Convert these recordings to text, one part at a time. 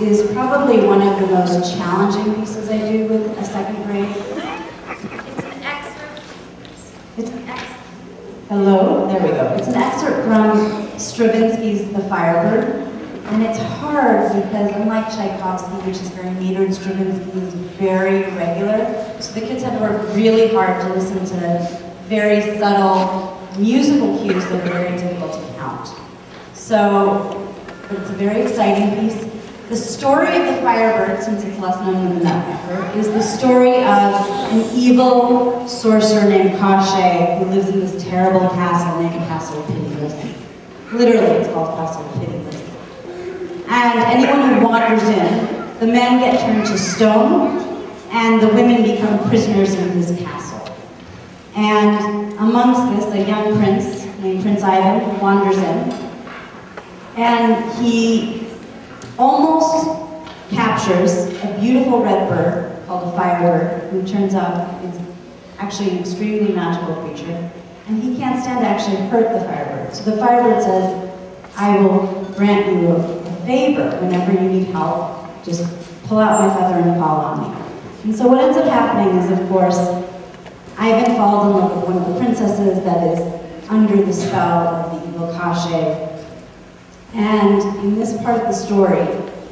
is probably one of the most challenging pieces I do with a second grade. It's an excerpt. It's an excerpt. Hello, there we go. It's an excerpt from Stravinsky's The Firebird. And it's hard because unlike Tchaikovsky, which is very metered, Stravinsky is very regular. So the kids have to work really hard to listen to very subtle musical cues that are very difficult to count. So it's a very exciting piece. The story of the Firebird, since it's less known than the Nutcracker, is the story of an evil sorcerer named Cachet who lives in this terrible castle named Castle Pitiless. Literally, it's called Castle Pitiless. And anyone who wanders in, the men get turned to stone, and the women become prisoners in this castle. And amongst this, a young prince named Prince Ivan wanders in, and he almost captures a beautiful red bird called a Firebird, who turns out is actually an extremely magical creature, and he can't stand to actually hurt the Firebird. So the Firebird says, I will grant you a favor whenever you need help, just pull out my feather and call on me. And so what ends up happening is, of course, Ivan falls in love with one of the princesses that is under the spell of the evil Cachet. And in this part of the story,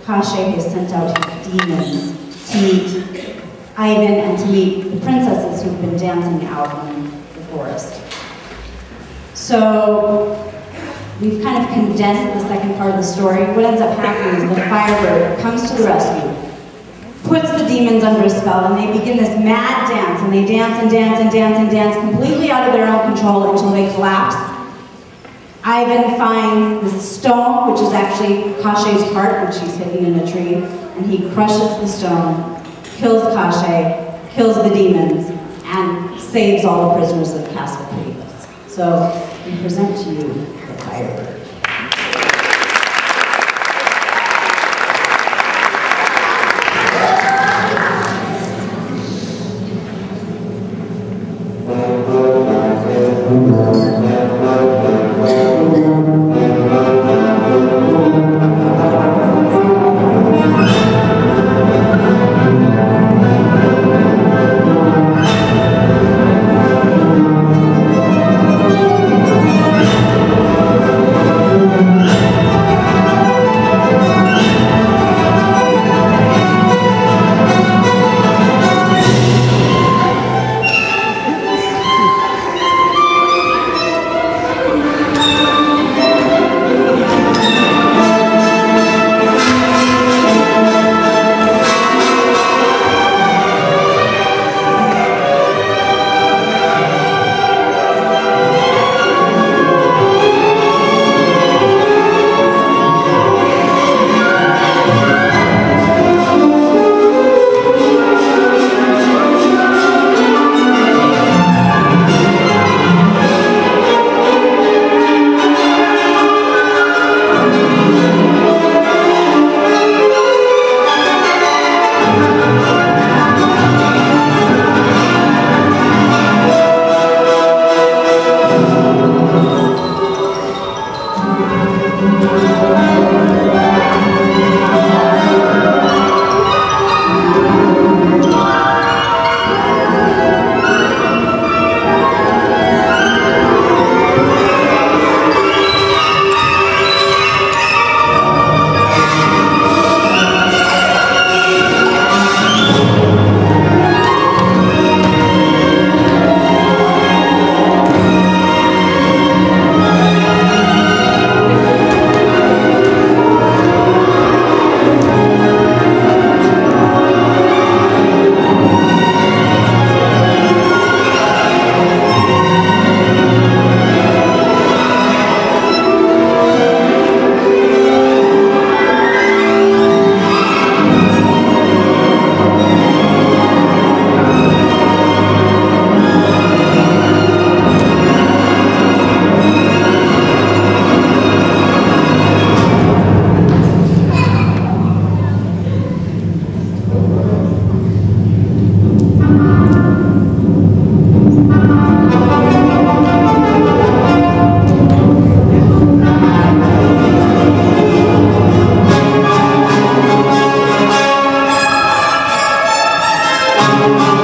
Cachet has sent out his demons to meet Ivan and to meet the princesses who've been dancing out in the forest. So we've kind of condensed the second part of the story. What ends up happening is the Firebird comes to the rescue, puts the demons under a spell, and they begin this mad dance, and they dance and dance and dance and dance completely out of their own control until they collapse. Ivan finds the stone, which is actually Cachet's heart, which he's hidden in a tree, and he crushes the stone, kills Cachet, kills the demons, and saves all the prisoners of Castle Pitiless. So we present to you the Firebird. Thank you.